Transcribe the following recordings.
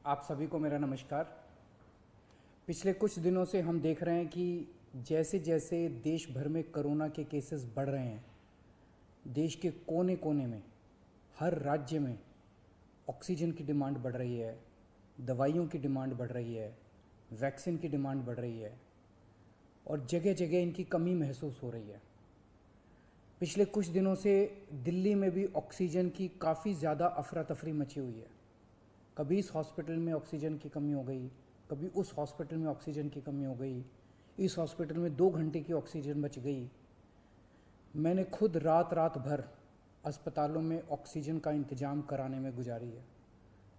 आप सभी को मेरा नमस्कार। पिछले कुछ दिनों से हम देख रहे हैं कि जैसे जैसे देश भर में कोरोना के केसेस बढ़ रहे हैं, देश के कोने कोने में, हर राज्य में ऑक्सीजन की डिमांड बढ़ रही है, दवाइयों की डिमांड बढ़ रही है, वैक्सीन की डिमांड बढ़ रही है और जगह जगह इनकी कमी महसूस हो रही है। पिछले कुछ दिनों से दिल्ली में भी ऑक्सीजन की काफ़ी ज़्यादा अफरा तफरी मची हुई है। कभी इस हॉस्पिटल में ऑक्सीजन की कमी हो गई, कभी उस हॉस्पिटल में ऑक्सीजन की कमी हो गई, इस हॉस्पिटल में 2 घंटे की ऑक्सीजन बच गई। मैंने खुद रात रात भर अस्पतालों में ऑक्सीजन का इंतज़ाम कराने में गुजारी है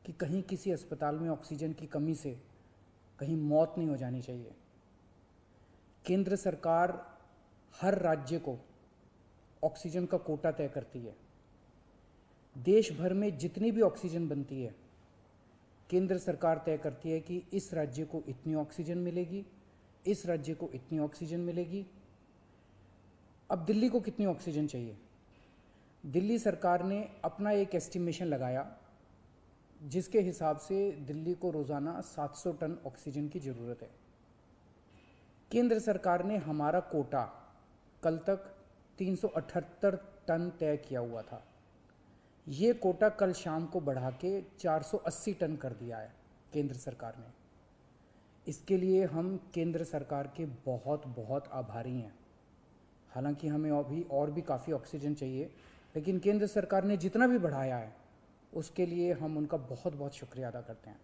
कि कहीं किसी अस्पताल में ऑक्सीजन की कमी से कहीं मौत नहीं हो जानी चाहिए। केंद्र सरकार हर राज्य को ऑक्सीजन का कोटा तय करती है। देश भर में जितनी भी ऑक्सीजन बनती है, केंद्र सरकार तय करती है कि इस राज्य को इतनी ऑक्सीजन मिलेगी, इस राज्य को इतनी ऑक्सीजन मिलेगी। अब दिल्ली को कितनी ऑक्सीजन चाहिए? दिल्ली सरकार ने अपना एक एस्टिमेशन लगाया जिसके हिसाब से दिल्ली को रोज़ाना 700 टन ऑक्सीजन की ज़रूरत है। केंद्र सरकार ने हमारा कोटा कल तक 378 टन तय किया हुआ था। ये कोटा कल शाम को बढ़ा के 480 टन कर दिया है केंद्र सरकार ने। इसके लिए हम केंद्र सरकार के बहुत बहुत आभारी हैं। हालांकि हमें अभी और भी काफ़ी ऑक्सीजन चाहिए, लेकिन केंद्र सरकार ने जितना भी बढ़ाया है उसके लिए हम उनका बहुत बहुत शुक्रिया अदा करते हैं।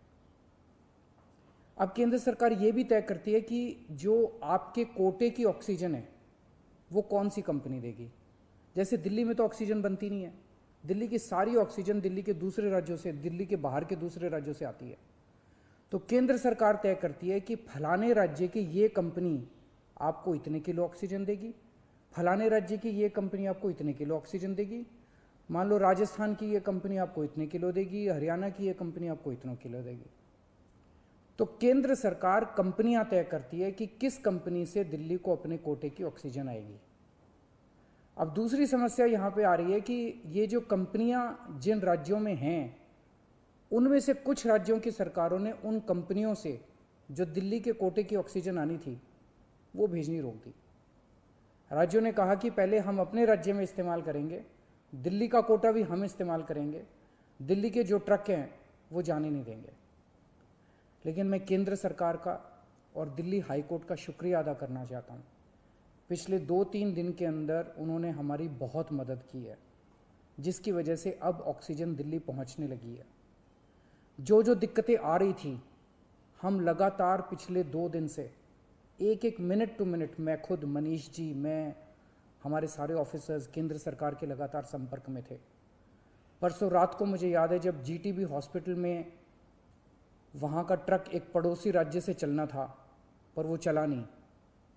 अब केंद्र सरकार ये भी तय करती है कि जो आपके कोटे की ऑक्सीजन है वो कौन सी कंपनी देगी। जैसे दिल्ली में तो ऑक्सीजन बनती नहीं है, दिल्ली की सारी ऑक्सीजन दिल्ली के दूसरे राज्यों से, दिल्ली के बाहर के दूसरे राज्यों से आती है। तो केंद्र सरकार तय करती है कि फलाने राज्य की ये कंपनी आपको इतने किलो ऑक्सीजन देगी, फलाने राज्य की ये कंपनी आपको इतने किलो ऑक्सीजन देगी। मान लो राजस्थान की ये कंपनी आपको इतने किलो देगी, हरियाणा की ये कंपनी आपको इतने किलो देगी। तो केंद्र सरकार कंपनियां तय करती है कि किस कंपनी से दिल्ली को अपने कोटे की ऑक्सीजन आएगी। अब दूसरी समस्या यहाँ पे आ रही है कि ये जो कंपनियां जिन राज्यों में हैं, उनमें से कुछ राज्यों की सरकारों ने उन कंपनियों से जो दिल्ली के कोटे की ऑक्सीजन आनी थी वो भेजनी रोक दी। राज्यों ने कहा कि पहले हम अपने राज्य में इस्तेमाल करेंगे, दिल्ली का कोटा भी हम इस्तेमाल करेंगे, दिल्ली के जो ट्रक हैं वो जाने नहीं देंगे। लेकिन मैं केंद्र सरकार का और दिल्ली हाई कोर्ट का शुक्रिया अदा करना चाहता हूँ। पिछले 2-3 दिन के अंदर उन्होंने हमारी बहुत मदद की है, जिसकी वजह से अब ऑक्सीजन दिल्ली पहुंचने लगी है। जो जो दिक्कतें आ रही थी, हम लगातार पिछले 2 दिन से एक एक मिनट टू मिनट, मैं खुद, मनीष जी, मैं, हमारे सारे ऑफिसर्स केंद्र सरकार के लगातार संपर्क में थे। परसों रात को मुझे याद है जब जीटीबी हॉस्पिटल में वहाँ का ट्रक एक पड़ोसी राज्य से चलना था पर वो चला नहीं,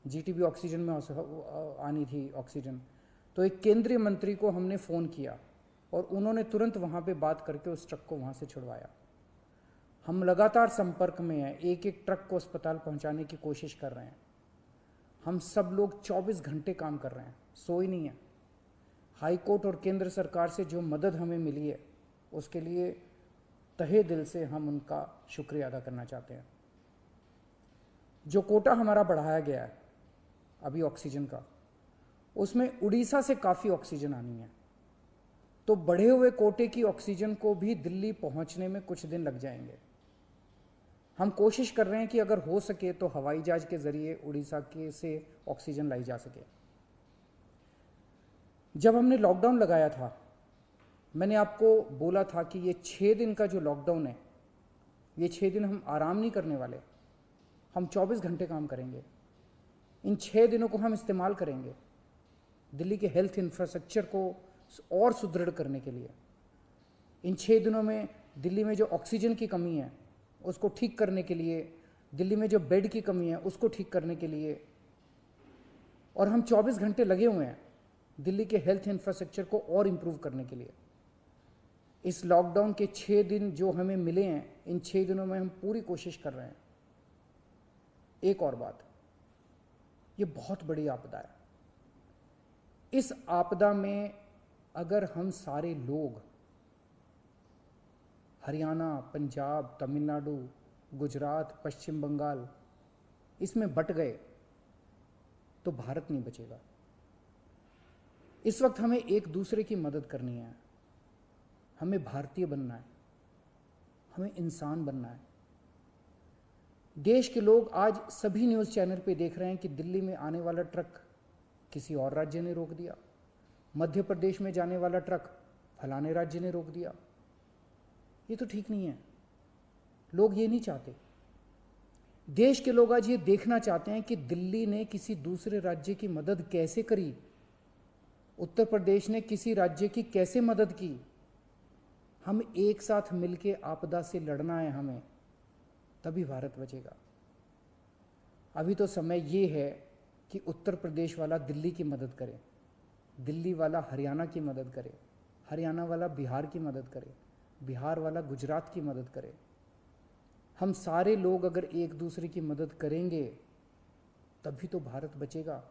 जीटीबी ऑक्सीजन में आनी थी ऑक्सीजन, तो एक केंद्रीय मंत्री को हमने फ़ोन किया और उन्होंने तुरंत वहाँ पे बात करके उस ट्रक को वहाँ से छुड़वाया। हम लगातार संपर्क में हैं, एक एक ट्रक को अस्पताल पहुँचाने की कोशिश कर रहे हैं। हम सब लोग 24 घंटे काम कर रहे हैं, सोए नहीं हैं। हाई कोर्ट और केंद्र सरकार से जो मदद हमें मिली है उसके लिए तहे दिल से हम उनका शुक्रिया अदा करना चाहते हैं। जो कोटा हमारा बढ़ाया गया है अभी ऑक्सीजन का, उसमें उड़ीसा से काफ़ी ऑक्सीजन आनी है, तो बढ़े हुए कोटे की ऑक्सीजन को भी दिल्ली पहुंचने में कुछ दिन लग जाएंगे। हम कोशिश कर रहे हैं कि अगर हो सके तो हवाई जहाज के जरिए उड़ीसा के से ऑक्सीजन लाई जा सके। जब हमने लॉकडाउन लगाया था, मैंने आपको बोला था कि ये 6 दिन का जो लॉकडाउन है, ये 6 दिन हम आराम नहीं करने वाले, हम 24 घंटे काम करेंगे। इन 6 दिनों को हम इस्तेमाल करेंगे दिल्ली के हेल्थ इंफ्रास्ट्रक्चर को और सुदृढ़ करने के लिए। इन 6 दिनों में दिल्ली में जो ऑक्सीजन की कमी है उसको ठीक करने के लिए, दिल्ली में जो बेड की कमी है उसको ठीक करने के लिए, और हम 24 घंटे लगे हुए हैं दिल्ली के हेल्थ इंफ्रास्ट्रक्चर को और इम्प्रूव करने के लिए। इस लॉकडाउन के 6 दिन जो हमें मिले हैं, इन 6 दिनों में हम पूरी कोशिश कर रहे हैं। एक और बात, ये बहुत बड़ी आपदा है। इस आपदा में अगर हम सारे लोग हरियाणा, पंजाब, तमिलनाडु, गुजरात, पश्चिम बंगाल इसमें बट गए तो भारत नहीं बचेगा। इस वक्त हमें एक दूसरे की मदद करनी है, हमें भारतीय बनना है, हमें इंसान बनना है। देश के लोग आज सभी न्यूज़ चैनल पे देख रहे हैं कि दिल्ली में आने वाला ट्रक किसी और राज्य ने रोक दिया, मध्य प्रदेश में जाने वाला ट्रक फलाने राज्य ने रोक दिया। ये तो ठीक नहीं है, लोग ये नहीं चाहते। देश के लोग आज ये देखना चाहते हैं कि दिल्ली ने किसी दूसरे राज्य की मदद कैसे करी, उत्तर प्रदेश ने किसी राज्य की कैसे मदद की। हम एक साथ मिलके आपदा से लड़ना है हमें, तभी भारत बचेगा। अभी तो समय ये है कि उत्तर प्रदेश वाला दिल्ली की मदद करे, दिल्ली वाला हरियाणा की मदद करे, हरियाणा वाला बिहार की मदद करे, बिहार वाला गुजरात की मदद करे। हम सारे लोग अगर एक दूसरे की मदद करेंगे तभी तो भारत बचेगा।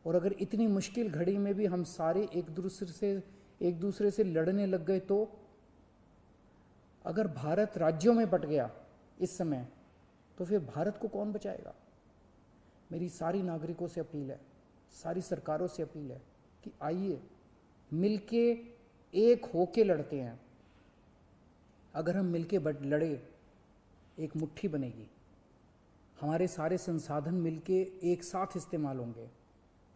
और अगर इतनी मुश्किल घड़ी में भी हम सारे एक दूसरे से लड़ने लग गए तो अगर भारत राज्यों में बट गया इस समय तो फिर भारत को कौन बचाएगा। मेरी सारी नागरिकों से अपील है, सारी सरकारों से अपील है कि आइए मिलके एक होके लड़ते हैं। अगर हम मिलके लड़े एक मुट्ठी बनेगी, हमारे सारे संसाधन मिलके एक साथ इस्तेमाल होंगे,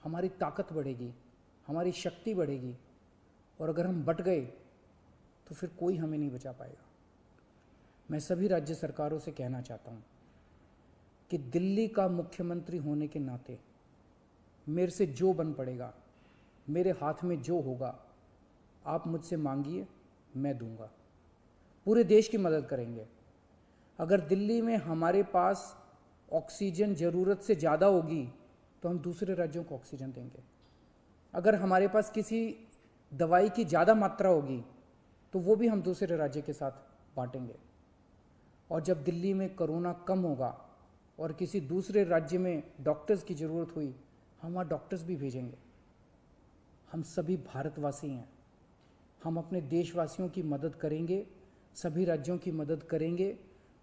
हमारी ताकत बढ़ेगी, हमारी शक्ति बढ़ेगी। और अगर हम बट गए तो फिर कोई हमें नहीं बचा पाएगा। मैं सभी राज्य सरकारों से कहना चाहता हूँ कि दिल्ली का मुख्यमंत्री होने के नाते मेरे से जो बन पड़ेगा, मेरे हाथ में जो होगा, आप मुझसे मांगिए, मैं दूंगा। पूरे देश की मदद करेंगे। अगर दिल्ली में हमारे पास ऑक्सीजन ज़रूरत से ज़्यादा होगी तो हम दूसरे राज्यों को ऑक्सीजन देंगे। अगर हमारे पास किसी दवाई की ज़्यादा मात्रा होगी तो वो भी हम दूसरे राज्य के साथ बांटेंगे। और जब दिल्ली में कोरोना कम होगा और किसी दूसरे राज्य में डॉक्टर्स की ज़रूरत हुई, हम वहाँ डॉक्टर्स भी भेजेंगे। हम सभी भारतवासी हैं, हम अपने देशवासियों की मदद करेंगे, सभी राज्यों की मदद करेंगे,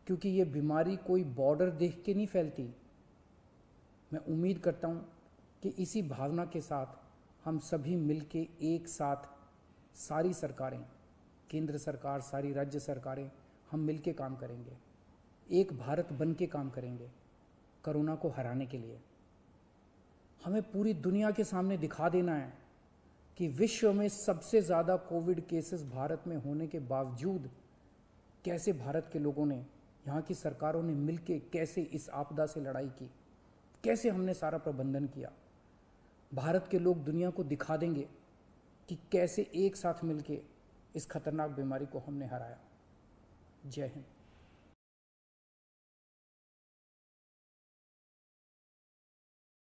क्योंकि ये बीमारी कोई बॉर्डर देख के नहीं फैलती। मैं उम्मीद करता हूँ कि इसी भावना के साथ हम सभी मिलके एक साथ, सारी सरकारें, केंद्र सरकार, सारी राज्य सरकारें, हम मिलके काम करेंगे, एक भारत बन के काम करेंगे कोरोना को हराने के लिए। हमें पूरी दुनिया के सामने दिखा देना है कि विश्व में सबसे ज़्यादा कोविड केसेस भारत में होने के बावजूद कैसे भारत के लोगों ने, यहाँ की सरकारों ने मिलके कैसे इस आपदा से लड़ाई की, कैसे हमने सारा प्रबंधन किया। भारत के लोग दुनिया को दिखा देंगे कि कैसे एक साथ मिलके इस खतरनाक बीमारी को हमने हराया। जय हिंद।